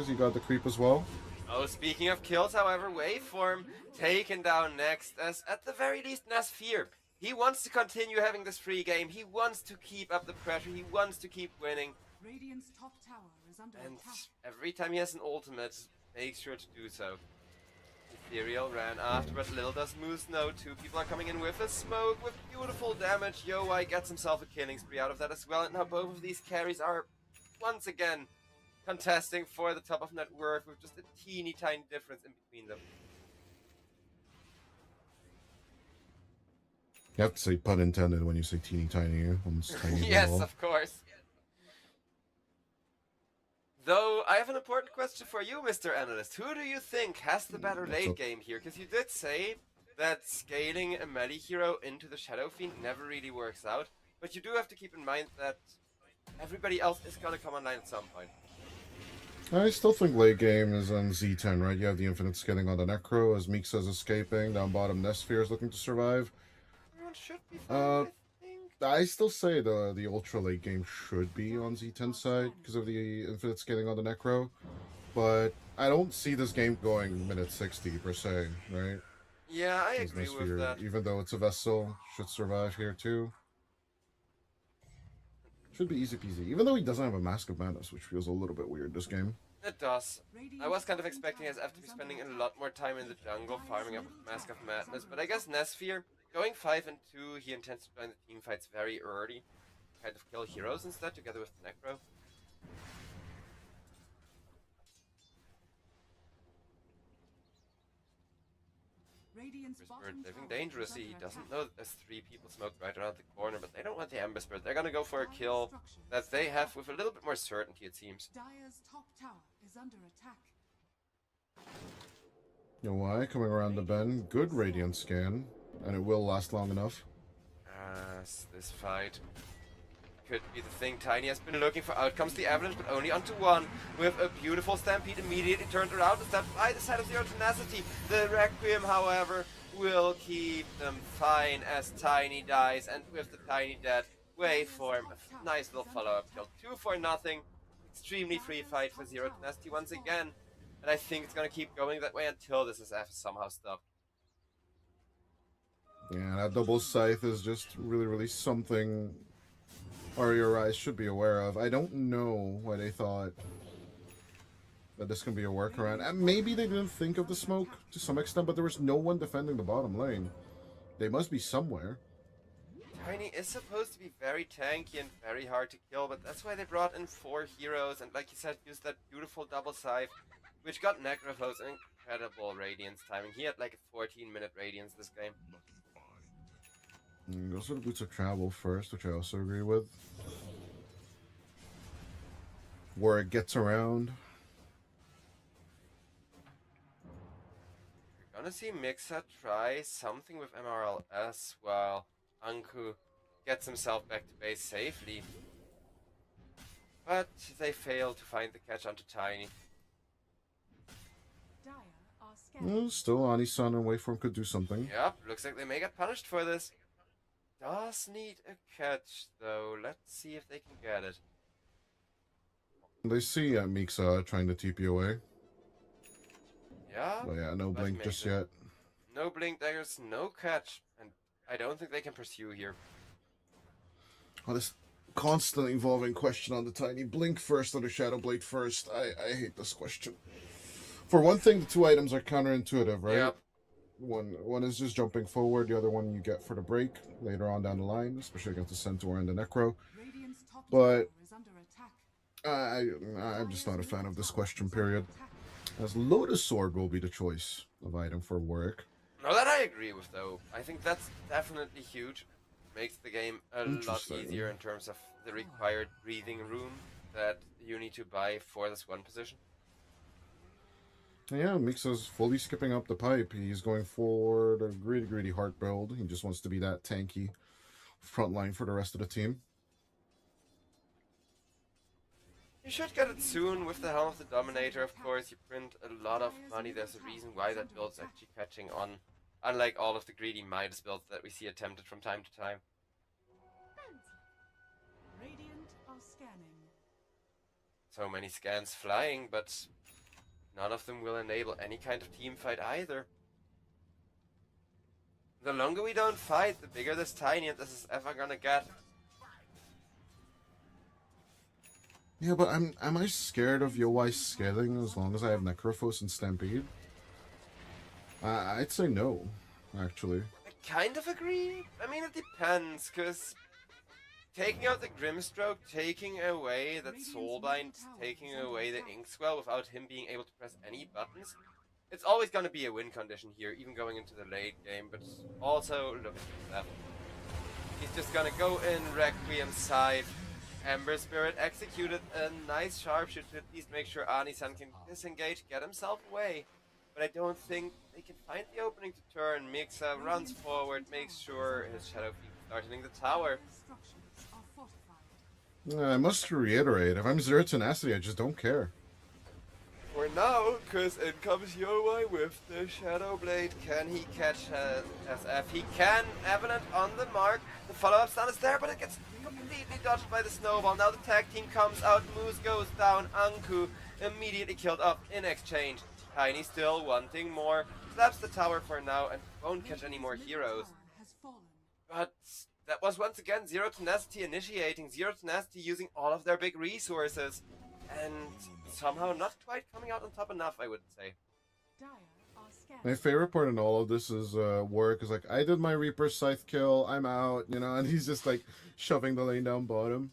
because he got the creep as well. Oh, speaking of kills, however, Waveform taken down next, as at the very least Nasfir. He wants to continue having this free game. He wants to keep up the pressure. He wants to keep winning. Radiant's top tower is under And attack. every time he has an ultimate, makes sure to do so. Ethereal ran after, but little does Moose know. Two people are coming in with a smoke, with beautiful damage. Yowai gets himself a killing spree out of that as well. And now both of these carries are, once again, contesting for the top of net worth with just a teeny tiny difference in between them. You have to say pun intended when you say teeny tiny. Almost tiny. Yes, of course. Though, I have an important question for you, Mr. Analyst. Who do you think has the better late game here? Because you did say that scaling a melee hero into the Shadow Fiend never really works out. But you do have to keep in mind that everybody else is going to come online at some point. I still think late game is on Z10, right? You have the infinite scaling on the Necro, as Meek says escaping. Down bottom, Nesphere is looking to survive. Everyone should be fine, I think. I still say the ultra late game should be on Z10 side because of the infinite scaling on the Necro. But I don't see this game going minute 60 per se, right? Yeah, I agree with that. Even though it's a vessel, should survive here too. Should be easy peasy. Even though he doesn't have a Mask of Madness, which feels a little bit weird this game. It does. I was kind of expecting SF to be spending a lot more time in the jungle farming up with Mask of Madness, but I guess Nesfear, going 5 and 2, he intends to join the team fights very early. Kind of kill heroes instead, together with the Necro. Whispered living dangerously. He doesn't know that there's 3 people smoked right around the corner, but they don't want the Ember Spirit. They're gonna go for a kill that they have with a little bit more certainty, it seems. Dire's top tower is under attack. Yowai coming around the bend. Good Radiant scan, and it will last long enough. This fight could be the thing Tiny has been looking for. Out comes the Avalanche, but only onto one. With a beautiful Stampede immediately turned around and stepped by the side of Zero Tenacity. The Requiem, however, will keep them fine as Tiny dies. And with the Tiny dead, Waveform, a nice little follow-up kill. 2 for nothing. Extremely free fight for Zero Tenacity once again. And I think it's going to keep going that way until this is somehow stopped. Yeah, that double scythe is just really something RERIs should be aware of. I don't know why they thought that this can be a workaround. And maybe they didn't think of the smoke to some extent, but there was no one defending the bottom lane. They must be somewhere. Tiny is supposed to be very tanky and very hard to kill, but that's why they brought in 4 heroes and, like you said, used that beautiful double scythe, which got Necrophos an incredible Radiance timing. He had like a 14-minute Radiance this game. Goes for the Boots of Travel first, which I also agree with. Where it gets around. You're gonna see Mixa try something with MRLS while Anku gets himself back to base safely. But they fail to find the catch onto Tiny. Still, Anisan and Waveform could do something. Yep, looks like they may get punished for this. Does need a catch, though. Let's see if they can get it. They see Mixa trying to TP away. Yeah? But yeah, no blink just yet. No blink daggers, no catch. And I don't think they can pursue here. Oh, this constant evolving question on the Tiny. Blink first or the Shadow Blade first? I hate this question. For one thing, the 2 items are counterintuitive, right? Yep. One is just jumping forward, the other one you get for the break later on down the line, especially against the Centaur and the Necro. But I'm just not a fan of this question, period. As Lotus Sword will be the choice of item for work. No, that I agree with, though. I think that's definitely huge. Makes the game a lot easier in terms of the required breathing room that you need to buy for this one position. Yeah, Mixa's fully skipping up the pipe. He's going for the greedy heart build. He just wants to be that tanky front line for the rest of the team. You should get it soon with the Helm of the Dominator, of course. You print a lot of money. There's a reason why that build's actually catching on. Unlike all of the greedy Midas builds that we see attempted from time to time. Radiant are scanning. So many scans flying, but none of them will enable any kind of team fight either. The longer we don't fight, the bigger this Tiny and this is ever gonna get. Yeah, but am I scared of UI scaling as long as I have Necrophos and Stampede? I'd say no, actually. I kind of agree. I mean, it depends, because taking out the Grimstroke, taking away that Soulbind, taking away the Inkswell without him being able to press any buttons, it's always going to be a win condition here, even going into the late game, but also look at his level. He's just going to go in, Requiem, Scythe, Ember Spirit, executed a nice sharpshoot to at least make sure Anisan can disengage, get himself away. But I don't think they can find the opening to turn. Mixa runs forward, makes sure his Shadow Fiend starts hitting the tower. Structures are fortified. I must reiterate, if I'm Zero Tenacity, I just don't care. For now, because in comes Yowai with the Shadow Blade. Can he catch SF? He can. Evelyn on the mark. The follow-up stun is there, but it gets completely dodged by the snowball. Now the tag team comes out. Moose goes down. Anku immediately killed off in exchange. Tiny still wanting more. Slaps the tower for now and won't catch any more heroes. Has fallen. But that was once again Zero Tenacity initiating. Zero Tenacity using all of their big resources. And somehow not quite coming out on top enough, I would say. Dire are scared. My favorite part in all of this is Warwick is like, I did my Reaper Scythe kill, I'm out, you know, and he's just like shoving the lane down bottom.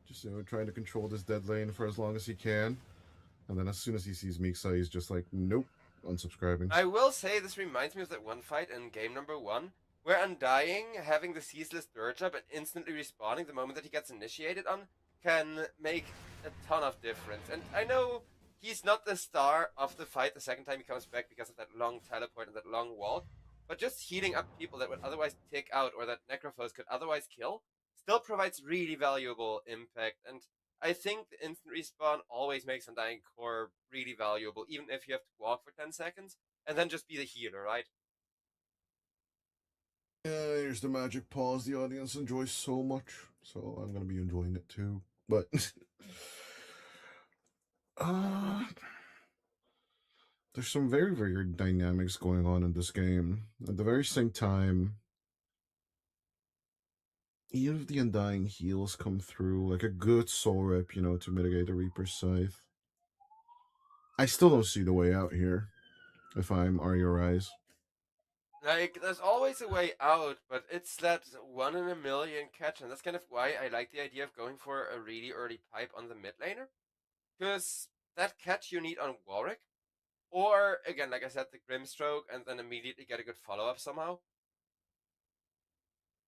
Just, you know, trying to control this dead lane for as long as he can. And then as soon as he sees Mixa, he's just like, nope, unsubscribing. I will say this reminds me of that one fight in game number 1, where Undying, having the ceaseless dirge up and instantly respawning the moment that he gets initiated on, can make a ton of difference. And I know he's not the star of the fight the second time he comes back because of that long teleport and that long walk, but just healing up people that would otherwise tick out or that Necrophos could otherwise kill still provides really valuable impact. And I think the instant respawn always makes Undying Core really valuable, even if you have to walk for 10 seconds, and then just be the healer, right? Yeah, here's the magic pause the audience enjoys so much, so I'm gonna be enjoying it too. But there's some very weird dynamics going on in this game. At the very same time, even if the Undying heals come through, like a good soul rip, you know, to mitigate the Reaper's Scythe, I still don't see the way out here, if I'm RURIs. Like, there's always a way out, but it's that 1 in a million catch, and that's kind of why I like the idea of going for a really early pipe on the mid laner. Because that catch you need on Warwick, or, again, like I said, the Grimstroke, and then immediately get a good follow-up somehow.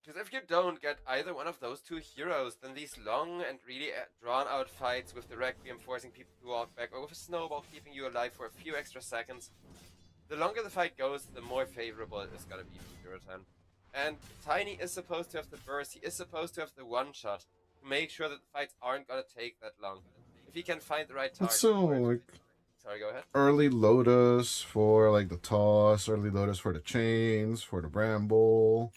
Because if you don't get either one of those two heroes, then these long and really drawn-out fights with the Requiem forcing people to walk back, or with a Snowball keeping you alive for a few extra seconds, the longer the fight goes, the more favorable it is going to be for Eurotan. And Tiny is supposed to have the burst, he is supposed to have the one-shot, to make sure that the fights aren't going to take that long. If he can find the right target... It's so, like... Sorry, go ahead. Early Lotus for, like, the toss, early Lotus for the chains, for the bramble.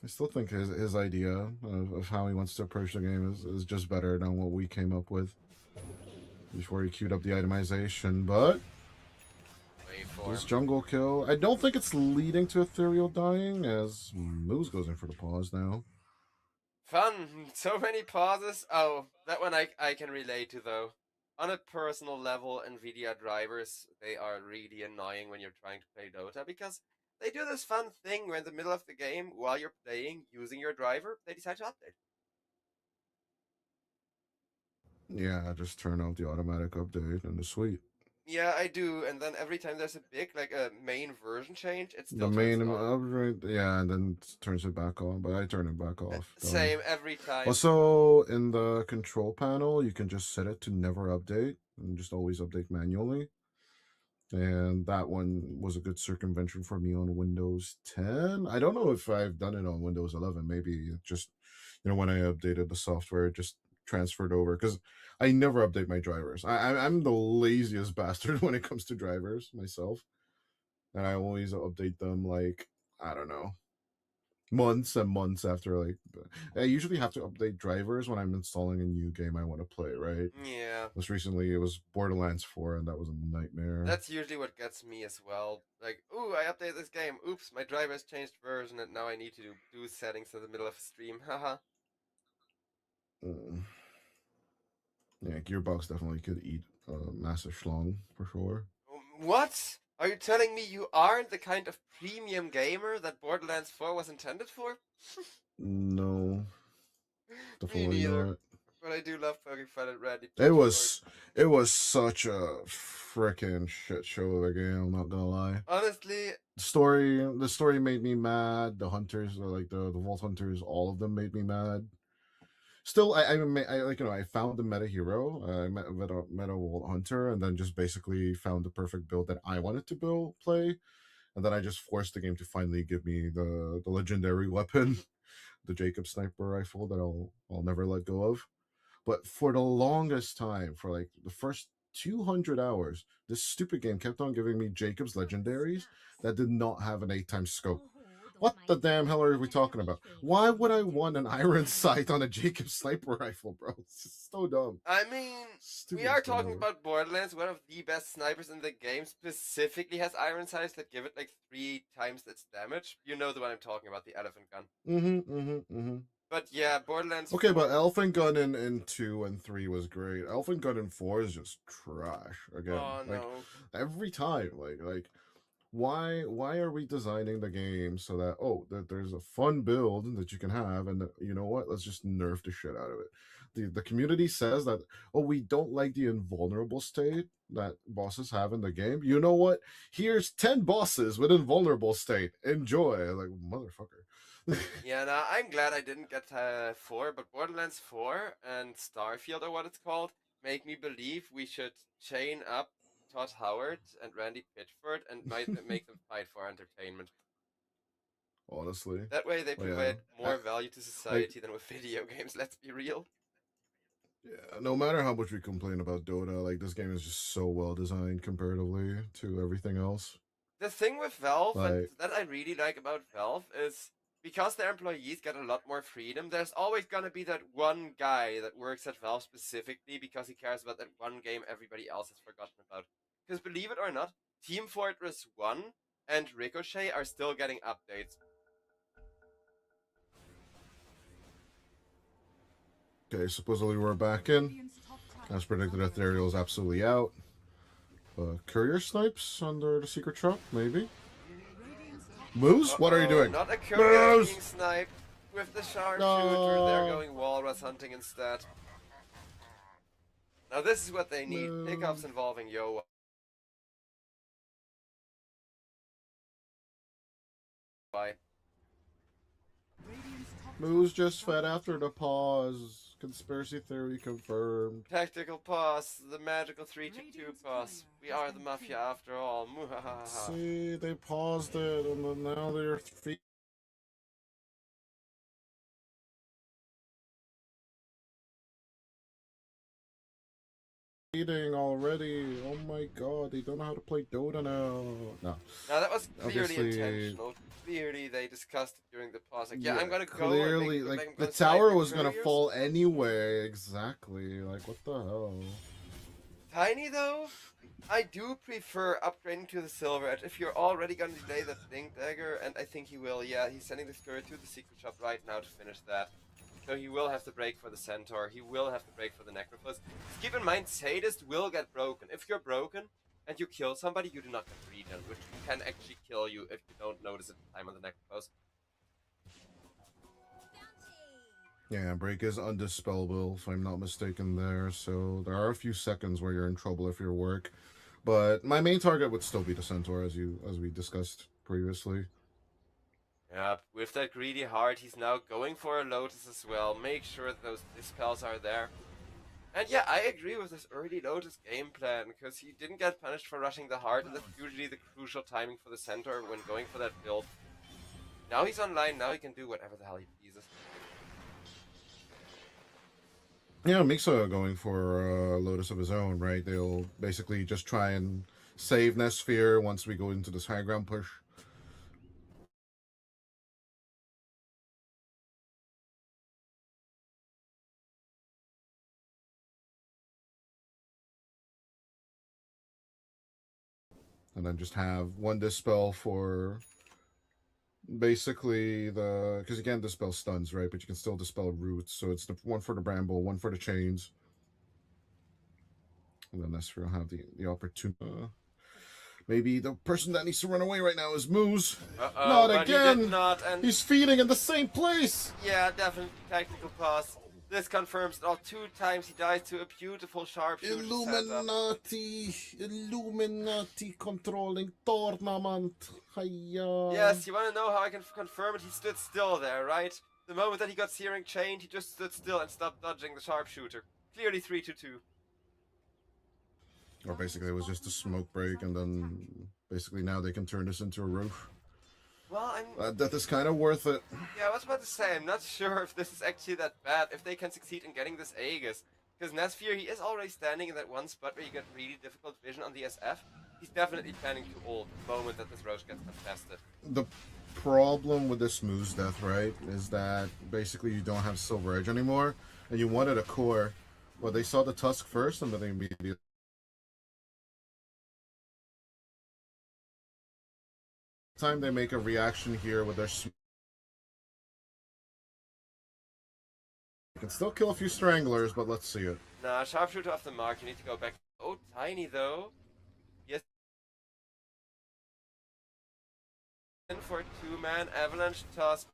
I still think his idea of how he wants to approach the game is just better than what we came up with before he queued up the itemization, but this jungle kill, I don't think it's leading to Ethereal dying, as Moose goes in for the pause now. Fun! So many pauses. Oh, that one I can relate to, though. On a personal level, NVIDIA drivers, they are really annoying when you're trying to play Dota, because they do this fun thing where in the middle of the game, while you're playing, using your driver, they decide to update. Yeah, just turn off the automatic update and the suite. Yeah, I do, and then every time there's a big, like a main version change, it's still the main upgrade, yeah, and then it turns it back on, but I turn it back off. Same every time. Also, in the control panel, you can just set it to never update and just always update manually. And that one was a good circumvention for me on Windows 10. I don't know if I've done it on Windows 11. Maybe just, you know, when I updated the software, it just transferred over, because I never update my drivers. I'm the laziest bastard when it comes to drivers myself, and I always update them, like, I don't know, months and months after, like, I usually have to update drivers when I'm installing a new game I want to play, right? Yeah. Most recently it was Borderlands 4 and that was a nightmare. That's usually what gets me as well. Like, ooh, I updated this game. Oops, my driver has changed version and now I need to do settings in the middle of a stream. Haha. Mm. Yeah, Gearbox definitely could eat a massive schlong for sure. What? Are you telling me you aren't the kind of premium gamer that Borderlands 4 was intended for? No, Me definitely neither. not. But I do love poking fun at Randy It Pitchford. was such a freaking shit show of a game. I'm not gonna lie. Honestly, The story made me mad. The hunters, like the Vault Hunters, all of them made me mad. Still, I like, you know, I found the meta hero. I met meta Vault Hunter, and then just basically found the perfect build that I wanted to play, and then I just forced the game to finally give me the legendary weapon, the Jacob sniper rifle that I'll never let go of. But for the longest time, for like the first 200 hours, this stupid game kept on giving me Jacob's legendaries that did not have an 8 times scope. What the damn hell are we talking about? Why would I want an iron sight on a Jacob sniper rifle, bro? It's just so dumb. I mean, we are talking about Borderlands, one of the best snipers in the game, specifically has iron sights that give it like 3 times its damage. You know the one I'm talking about, the elephant gun. But yeah, Borderlands Okay, 4... but Elephant Gun in 2 and 3 was great. Elephant Gun in 4 is just trash again. Oh like no. every time, like why are we designing the game so that that there's a fun build that you can have, and you know what, let's just nerf the shit out of it. The community says that, oh, we don't like the invulnerable state that bosses have in the game. You know what, here's 10 bosses with invulnerable state, enjoy. Like, motherfucker. Yeah, no, I'm glad I didn't get 4, but Borderlands 4 and Starfield, or what it's called, make me believe we should chain up Todd Howard and Randy Pitchford and might make them fight for entertainment. Honestly, That way they well, yeah, provide more value to society than with video games, let's be real. yeah, no matter how much we complain about Dota, like, this game is just so well designed comparatively to everything else. The thing with Valve, and Like, that I really like about Valve, is because their employees get a lot more freedom, there's always gonna be that one guy that works at Valve specifically because he cares about that one game everybody else has forgotten about. Because believe it or not, Team Fortress 1 and Ricochet are still getting updates. okay, supposedly we're back in. Radiant's top tower As predicted, Ethereal is absolutely out. Courier snipes under the secret shop, maybe. Radiant's top Moose, what are you doing? Not a courier Moose! being sniped with the sharpshooter. No. They're going walrus hunting instead. Now this is what they need. No. Pickups involving Yo. Bye. Radiant's top Moose tower just fed after the pause. Conspiracy theory confirmed. Tactical pause, the magical 3-2 pause. We are the mafia after all. Muhahaha. See, they paused it, and then now they're feeding already. Oh my god, they don't know how to play Dota now. No. Now that was clearly Obviously- intentional. Clearly they discussed it during the pause. Like, yeah, I'm gonna go. Clearly, and make, like, I'm the gonna snipe tower your was gonna couriers. fall anyway. Exactly. Like, what the hell? Tiny though, I do prefer upgrading to the Silver Edge if you're already gonna delay the Blink Dagger, and I think he will. Yeah, he's sending the Spirit to the secret shop right now to finish that. So he will have to break for the Centaur. He will have to break for the Necrophos. Just keep in mind, Sadist will get broken. If you're broken and you kill somebody, you do not get regen, which can actually kill you if you don't notice at the time on the Necrophos. Yeah, break is undispellable, if I'm not mistaken there. So there are a few seconds where you're in trouble if you're work. But my main target would still be the Centaur, as we discussed previously. Yeah, with that greedy heart, he's now going for a Lotus as well. Make sure that those dispels are there. And yeah, I agree with this early Lotus game plan, because he didn't get punished for rushing the heart, and that's usually the crucial timing for the Centaur when going for that build. Now he's online, now he can do whatever the hell he pleases. Yeah, Mixa going for Lotus of his own, right? They'll basically just try and save Nesphere once we go into this high ground push. and then just have one dispel for basically because again dispel stuns, right? But you can still dispel roots, so it's the one for the bramble, one for the chains, and then that's where you'll have the opportunity. Maybe the person that needs to run away right now is Moose. Uh-oh, Not but he again! did not, and He's feeding in the same place! yeah, definitely technical pass. This confirms it all. 2 times he dies to a beautiful sharpshooter setup. Illuminati controlling tournament. Hiya. Yes, you want to know how I can confirm it? He stood still there, right? The moment that he got Searing Chained, he just stood still and stopped dodging the sharpshooter. Clearly 3-2. Or basically it was just a smoke break, and then basically now they can turn this into a roof. Well, That is kind of worth it. yeah, I was about to say, I'm not sure if this is actually that bad, if they can succeed in getting this Aegis. Because Nesfear, he is already standing in that one spot where you get really difficult vision on the SF. He's definitely planning to ult the moment that this Roche gets contested. The problem with this Moose death, right, is that basically you don't have Silver Edge anymore, and you wanted a core. Well, they saw the Tusk first, and then they immediately time they make a reaction here with their you can still kill a few stranglers, but let's see it. Nah, sharpshooter off the mark, you need to go back. Oh, Tiny though. Yes. In for a 2-man Avalanche Tusk.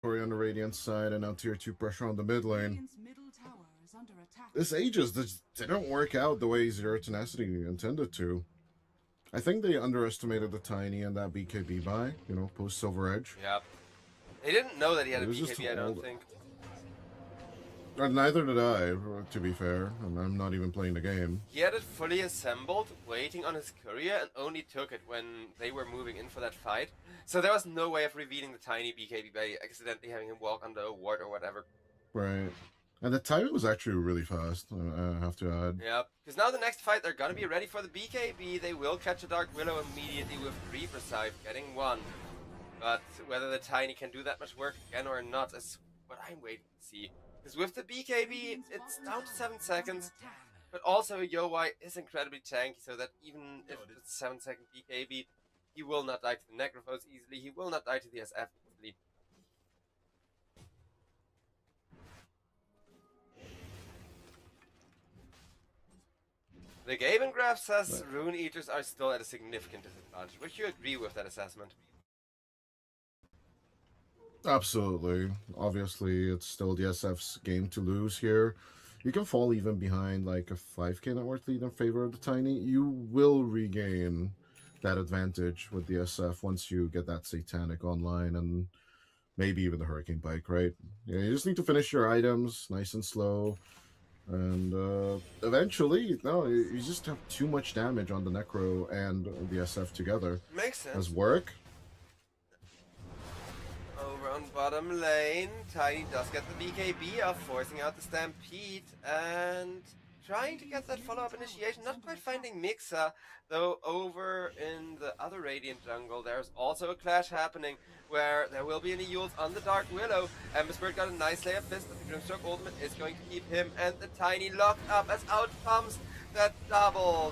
Tori on the Radiant side, and now tier 2 pressure on the mid lane. Radiant's middle tower is under attack. This Aegis, they didn't work out the way Zero Tenacity intended to. I think they underestimated the Tiny and that BKB buy, you know, post Silver Edge. Yep. They didn't know that he had a It was just BKB, I don't all- think. And neither did I, to be fair, and I'm not even playing the game. He had it fully assembled, waiting on his courier, and only took it when they were moving in for that fight. So there was no way of revealing the Tiny BKB by accidentally having him walk under a ward or whatever. Right. And the timing was actually really fast, I have to add. Yep. Because now the next fight, they're gonna be ready for the BKB. They will catch a Dark Willow immediately with Reaper Scythe, getting one. But whether the Tiny can do that much work again or not is what I'm waiting to see. Because with the BKB, it's down to 7 seconds. But also Yowai is incredibly tanky, so that even if it's 7-second BKB, he will not die to the Necrophos easily, he will not die to the SF easily. The Gaben graph says Rune Eaters are still at a significant disadvantage. Would you agree with that assessment? Absolutely. Obviously, it's still the SF's game to lose here. You can fall even behind like a 5k net worth lead in favor of the Tiny. You will regain that advantage with the SF once you get that Satanic online and maybe even the Hurricane Bike, right? Yeah, you just need to finish your items nice and slow. And eventually, no, you just have too much damage on the Necro and the SF together. Makes sense. As work. Over on bottom lane, Tiny does get the BKB off, forcing out the Stampede, and trying to get that follow-up initiation, not quite finding Mixa, though over in the other Radiant jungle, there's also a clash happening, where there will be an Eul's on the Dark Willow. Emberspirit got a nice layer fist, but the Grimstroke ultimate is going to keep him and the Tiny locked up as out comes that double.